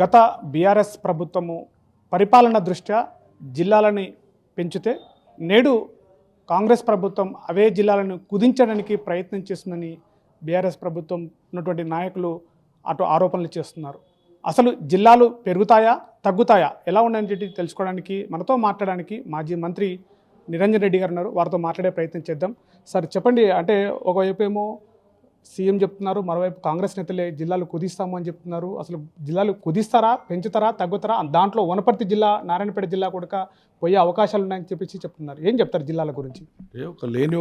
గత బీఆర్ఎస్ ప్రభుత్వము పరిపాలన దృష్ట్యా జిల్లాలని పెంచితే నేడు కాంగ్రెస్ ప్రభుత్వం అవే జిల్లాలను కుదించడానికి ప్రయత్నం చేస్తుందని బీఆర్ఎస్ ప్రభుత్వం ఉన్నటువంటి నాయకులు అటు ఆరోపణలు చేస్తున్నారు. అసలు జిల్లాలు పెరుగుతాయా తగ్గుతాయా ఎలా ఉన్నాయని చెప్పి తెలుసుకోవడానికి మనతో మాట్లాడడానికి మాజీ మంత్రి నిరంజన్ రెడ్డి గారు ఉన్నారు. వారితో మాట్లాడే ప్రయత్నం చేద్దాం. సార్ చెప్పండి, అంటే ఒకవైపు ఏమో సీఎం చెప్తున్నారు, మరోవైపు కాంగ్రెస్ నేతలే జిల్లాలు కుదిస్తాము అని చెప్తున్నారు. అసలు జిల్లాలు కుదిస్తారా, పెంచుతారా, తగ్గుతారా? దాంట్లో వనపర్తి జిల్లా, నారాయణపేట జిల్లా కూడా పోయే అవకాశాలు ఉన్నాయని చెప్పేసి చెప్తున్నారు. ఏం చెప్తారు జిల్లాల గురించి?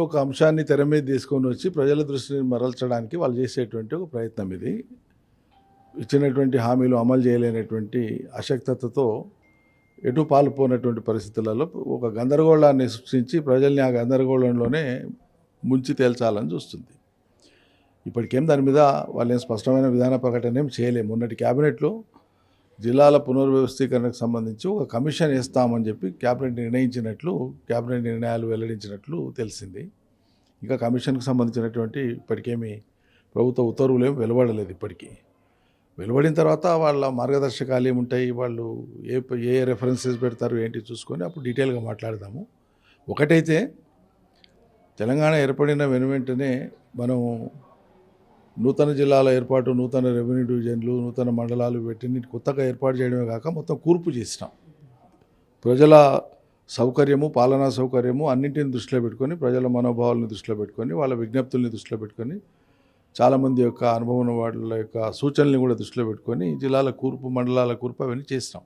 ఒక అంశాన్ని తెర మీద తీసుకొని వచ్చి ప్రజల దృష్టిని మరల్చడానికి వాళ్ళు చేసేటువంటి ఒక ప్రయత్నం ఇది. ఇచ్చినటువంటి హామీలు అమలు చేయలేనటువంటి అశక్తతతో ఎటు పాల్పోయినటువంటి పరిస్థితులలో ఒక గందరగోళాన్ని సృష్టించి ప్రజల్ని ఆ గందరగోళంలోనే ముంచి తేల్చాలని చూస్తుంది. ఇప్పటికేం దాని మీద వాళ్ళు ఏం స్పష్టమైన విధాన ప్రకటన ఏం చేయలేము. మొన్నటి క్యాబినెట్లో జిల్లాల పునర్వ్యవస్థీకరణకు సంబంధించి ఒక కమిషన్ వేస్తామని చెప్పి క్యాబినెట్ నిర్ణయాలు వెల్లడించినట్లు తెలిసింది. ఇంకా కమిషన్కి సంబంధించినటువంటి ఇప్పటికేమీ ప్రభుత్వ ఉత్తర్వులు ఏమి వెలువడలేదు. ఇప్పటికీ వెలువడిన తర్వాత వాళ్ళ మార్గదర్శకాలు ఏముంటాయి, వాళ్ళు ఏ రెఫరెన్సెస్ పెడతారు ఏంటి చూసుకొని అప్పుడు డీటెయిల్గా మాట్లాడదాము. ఒకటైతే తెలంగాణ ఏర్పడిన వెనువెంటనే మనం నూతన జిల్లాల ఏర్పాటు, నూతన రెవెన్యూ డివిజన్లు, నూతన మండలాలు పెట్టి కొత్తగా ఏర్పాటు చేయడమే కాక మొత్తం కూర్పు చేసినాం. ప్రజల సౌకర్యము, పాలనా సౌకర్యము అన్నింటిని దృష్టిలో పెట్టుకొని, ప్రజల మనోభావాలను దృష్టిలో పెట్టుకొని, వాళ్ళ విజ్ఞప్తుల్ని దృష్టిలో పెట్టుకొని, చాలామంది యొక్క అనుభవం వాళ్ళ యొక్క సూచనల్ని కూడా దృష్టిలో పెట్టుకొని జిల్లాల కూర్పు, మండలాల కూర్పు అవన్నీ చేసినాం.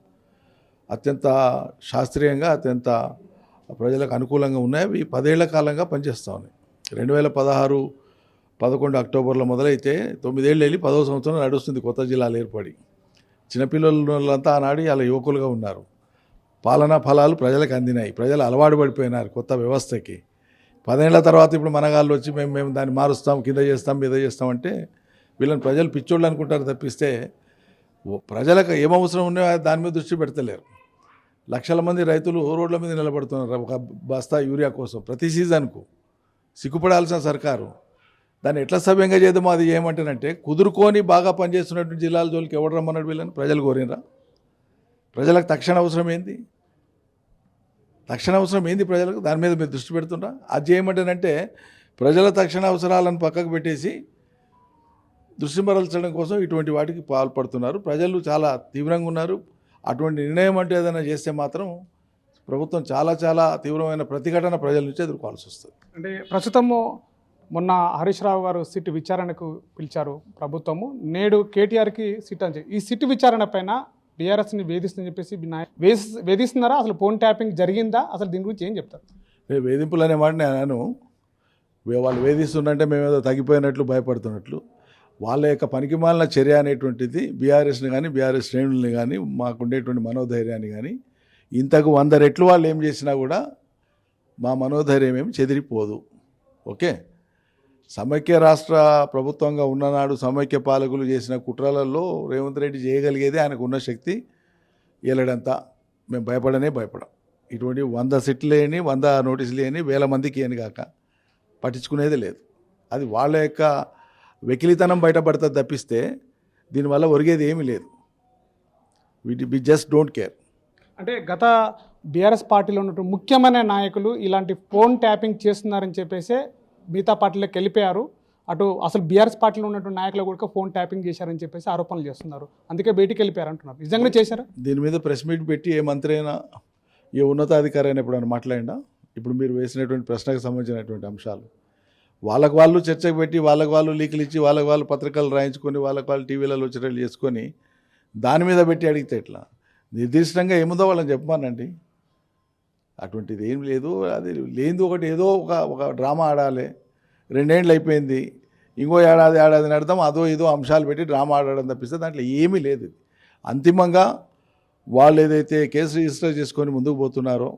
అత్యంత శాస్త్రీయంగా, అత్యంత ప్రజలకు అనుకూలంగా ఉన్నాయి. అవి 10 ఏళ్ల కాలంగా పనిచేస్తూ ఉన్నాయి. 2016 అక్టోబర్లో మొదలైతే 9 ఏళ్ళు వెళ్ళి 10వ సంవత్సరం నడుస్తుంది కొత్త జిల్లాలు ఏర్పడి. చిన్నపిల్లలంతా ఆనాడు అలా యువకులుగా ఉన్నారు. పాలనా ఫలాలు ప్రజలకు అందినాయి. ప్రజలు అలవాటు పడిపోయినారు కొత్త వ్యవస్థకి. 10 ఏళ్ల తర్వాత ఇప్పుడు మనగాళ్ళు వచ్చి మేము దాన్ని మారుస్తాం, కింద చేస్తాం, మీద చేస్తామంటే వీళ్ళని ప్రజలు పిచ్చోళ్ళు అనుకుంటారు తప్పిస్తే ప్రజలకు ఏమవసరం ఉన్నాయో దాని మీద దృష్టి పెడతలేరు. లక్షల మంది రైతులు రోడ్ల మీద నిలబడుతున్నారు ఒక బస్తా యూరియా కోసం ప్రతి సీజన్కు. సిగ్గుపడాల్సిన సర్కారు దాన్ని ఎట్లా సవ్యంగా చేద్దామో అది ఏమంటానంటే, కుదురుకొని బాగా పనిచేస్తున్నటువంటి జిల్లాల జోలికి ఎవడు రమ్మన్నాడు వీళ్ళని? ప్రజలు కోరినరా? ప్రజలకు తక్షణ అవసరం ఏంది ప్రజలకు? దాని మీద మీరు దృష్టి పెడుతుండ్రా? అది చేయమంటేనంటే ప్రజల తక్షణ అవసరాలను పక్కకు పెట్టేసి దృష్టి మరల్చడం కోసం ఇటువంటి వాటికి పాల్పడుతున్నారు. ప్రజలు చాలా తీవ్రంగా ఉన్నారు. అటువంటి నిర్ణయం అంటే ఏదైనా చేస్తే మాత్రం ప్రభుత్వం చాలా చాలా తీవ్రమైన ప్రతిఘటన ప్రజల నుంచి ఎదుర్కోవాల్సి వస్తుంది. అంటే ప్రస్తుతము మొన్న హరీష్ రావు గారు సిట్ విచారణకు పిలిచారు ప్రభుత్వము. నేడు కేటీఆర్కి సిట్ అని ఈ సిట్ విచారణ పైన బీఆర్ఎస్ని వేధిస్తుందని చెప్పేసి వేధిస్తున్నారా? అసలు ఫోన్ ట్యాపింగ్ జరిగిందా? అసలు దీని గురించి ఏం చెప్తారు? వేధింపులు అనే మాట నేను వాళ్ళు వేధిస్తుందంటే మేమేదో తగ్గిపోయినట్లు భయపడుతున్నట్లు. వాళ్ళ యొక్క పనికిమాలిన చర్య అనేటువంటిది బీఆర్ఎస్ని కానీ, బీఆర్ఎస్ శ్రేణుల్ని కానీ, మాకుండేటువంటి మనోధైర్యాన్ని కానీ ఇంతకు 100 రెట్లు వాళ్ళు ఏం చేసినా కూడా మా మనోధైర్యం ఏమి చెదిరిపోదు. ఓకే, సమైక్య రాష్ట్ర ప్రభుత్వంగా ఉన్ననాడు సమైక్య పాలకులు చేసిన కుట్రలలో రేవంత్ రెడ్డి చేయగలిగేది ఆయనకు ఉన్న శక్తి ఏలడంతా. మేము భయపడం. ఇటువంటి 100 సిట్లు లేని, 100 నోటీసులు లేని, 1000 మందికి అని కాక పట్టించుకునేది లేదు. అది వాళ్ళ యొక్క వెకిలితనం బయటపడుతుంది తప్పిస్తే దీనివల్ల ఒరిగేది ఏమీ లేదు. We just don't care. అంటే గత బీఆర్ఎస్ పార్టీలో ఉన్నటువంటి ముఖ్యమైన నాయకులు ఇలాంటి ఫోన్ ట్యాపింగ్ చేస్తున్నారని చెప్పేసి మిగతా పార్టీలోకి వెళ్ళిపోయారు. అటు అసలు బీఆర్ఎస్ పార్టీలో ఉన్నటువంటి నాయకులు కూడా ఫోన్ ట్యాపింగ్ చేశారని చెప్పేసి ఆరోపణలు చేస్తున్నారు. అందుకే బయటికి వెళ్ళిపోయారు అంటున్నారు. నిజంగా చేశారా? దీని మీద ప్రెస్ మీట్ పెట్టి ఏ మంత్రి అయినా, ఏ ఉన్నతాధికారి అయినా ఎప్పుడైనా మాట్లాడినా, ఇప్పుడు మీరు వేసినటువంటి ప్రశ్నకు సంబంధించినటువంటి అంశాలు వాళ్ళకు వాళ్ళు చర్చకు పెట్టి, వాళ్ళకు వాళ్ళు లీకులు ఇచ్చి, వాళ్ళకు వాళ్ళు పత్రికలు రాయించుకొని, వాళ్ళకు వాళ్ళు టీవీలలో చర్యలు చేసుకొని దాని మీద పెట్టి అడిగితే ఎట్లా? నిర్దిష్టంగా ఏముందో వాళ్ళని చెప్పమానండి. అటువంటిది ఏం లేదు. అది లేదు. ఒకటి ఏదో ఒక డ్రామా ఆడాలి. 2 ఏళ్ళు అయిపోయింది, ఇంకో ఏడాది అర్థం అదో ఏదో అంశాలు పెట్టి డ్రామా ఆడడం తప్పిస్తే దాంట్లో ఏమీ లేదు. అంతిమంగా వాళ్ళు ఏదైతే కేసు రిజిస్టర్ చేసుకొని ముందుకు పోతున్నారో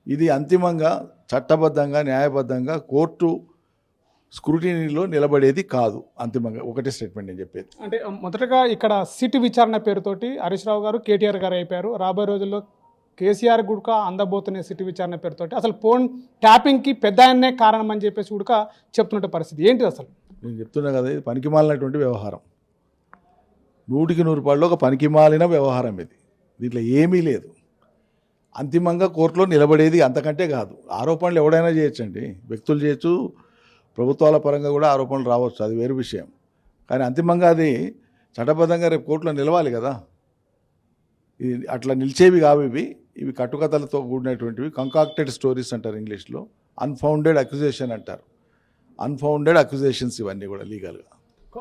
ఇది అంతిమంగా చట్టబద్ధంగా, న్యాయబద్ధంగా కోర్టు స్క్రూటినీలో నిలబడేది కాదు. అంతిమంగా ఒకటే స్టేట్మెంట్ నేను చెప్పేది. అంటే మొదటగా ఇక్కడ సిట్ విచారణ పేరుతోటి హరీష్ రావు గారు, కేటీఆర్ గారు అయిపోయారు. రాబోయే రోజుల్లో కేసీఆర్ గుడక అందబోతున్న సిట్ విచారణ పేరుతోటి అసలు ఫోన్ ట్యాపింగ్కి పెద్ద ఆయన్నే కారణం అని చెప్పేసి కూడా చెప్తున్నట్టు పరిస్థితి ఏంటి? అసలు నేను చెప్తున్నా కదా, ఇది పనికిమాలినటువంటి వ్యవహారం. 100% ఒక పనికిమాలిన వ్యవహారం ఇది. దీంట్లో ఏమీ లేదు. అంతిమంగా కోర్టులో నిలబడేది అంతకంటే కాదు. ఆరోపణలు ఎవడైనా చేయొచ్చండి, వ్యక్తులు చేయొచ్చు, ప్రభుత్వాల పరంగా కూడా ఆరోపణలు రావచ్చు, అది వేరు విషయం. కానీ అంతిమంగా అది చట్టబద్ధంగా రేపు కోర్టులో నిలవాలి కదా. ఇది అట్లా నిలిచేవి కావు. ఇవి కట్టుకథలతో కూడినటువంటివి, కంకాక్టెడ్ స్టోరీస్ అంటారు ఇంగ్లీష్లో, అన్ఫౌండెడ్ అక్యుజేషన్ అంటారు. అన్ఫౌండెడ్ అక్యుజేషన్స్ ఇవన్నీ కూడా లీగల్గా.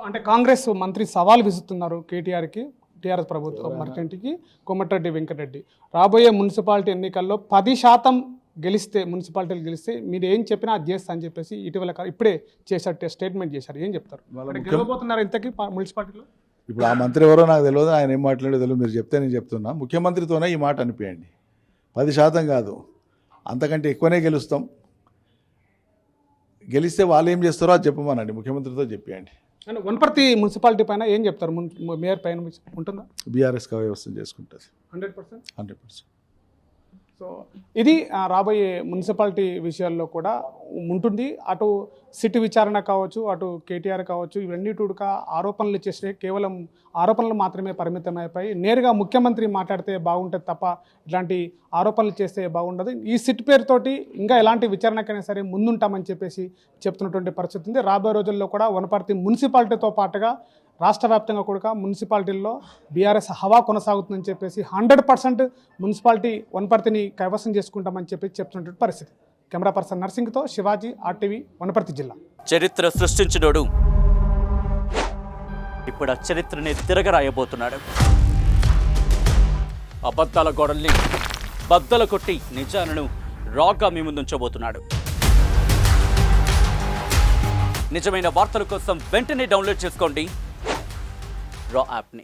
అంటే కాంగ్రెస్ మంత్రి సవాల్ విసురుతున్నారు కేటీఆర్కి, టీఆర్ఎస్ ప్రభుత్వం మర్చెంట్కి, కోమటిరెడ్డి వెంకటరెడ్డి. రాబోయే మున్సిపాలిటీ ఎన్నికల్లో 10% గెలిస్తే, మున్సిపాలిటీలు గెలిస్తే మీరు ఏం చెప్పినా అది చేస్తా అని చెప్పేసి ఇప్పుడే చేశారు, స్టేట్మెంట్ చేశారు. ఏం చెప్తారు? గెలవబోతున్నారు ఇంతకీ మున్సిపాలిటీలో? ఇప్పుడు ఆ మంత్రి ఎవరో నాకు తెలియదు, ఆయన ఏం మాట్లాడో తెలియదు. మీరు చెప్తే నేను చెప్తున్నా. ముఖ్యమంత్రితోనే ఈ మాట అనిపించండి. 10% కాదు, అంతకంటే ఎక్కువనే గెలుస్తాం. గెలిస్తే వాళ్ళు ఏం చేస్తారో అది చెప్పమనండి, ముఖ్యమంత్రితో చెప్పేయండి. అంటే వనపర్తి మున్సిపాలిటీ పైన ఏం చెప్తారు? మేయర్ పైన ఉంటుందా? బీఆర్ఎస్ వ్యవస్థ చేసుకుంటుంది 100%. 100%. సో ఇది రాబోయే మున్సిపాలిటీ విషయాల్లో కూడా ఉంటుంది. అటు సిటీ విచారణ కావచ్చు, అటు కేటీఆర్ కావచ్చు, ఇవన్నీ ఆరోపణలు చేస్తే కేవలం ఆరోపణలు మాత్రమే పరిమితమైపోయి నేరుగా ముఖ్యమంత్రి మాట్లాడితే బాగుంటుంది తప్ప ఇట్లాంటి ఆరోపణలు చేస్తే బాగుండదు. ఈ సిట్ పేరుతోటి ఇంకా ఎలాంటి విచారణకైనా సరే ముందుంటామని చెప్పేసి చెప్తున్నటువంటి పరిస్థితి ఉంది. రాబోయే రోజుల్లో కూడా వనపర్తి మున్సిపాలిటీతో పాటుగా రాష్ట్ర వ్యాప్తంగా కూడా మున్సిపాలిటీల్లో బీఆర్ఎస్ హవా కొనసాగుతుందని చెప్పేసి 100% మున్సిపాలిటీ వనపర్తిని కైవసం చేసుకుంటామని చెప్పి చెప్తున్నటువంటి పరిస్థితి. కెమెరా పర్సన్ నర్సింగ్తో శివాజీ, RTV, వనపర్తి జిల్లా. చరిత్ర సృష్టించినోడు ఇప్పుడు ఆ చరిత్రని తిరగరాయబోతున్నాడు. అబద్ధాల గోడల్ని బద్దలు కొట్టి నిజాలను రాగా మీ ముందుంచబోతున్నాడు. నిజమైన వార్తల కోసం వెంటనే డౌన్లోడ్ చేసుకోండి రా యాప్ని.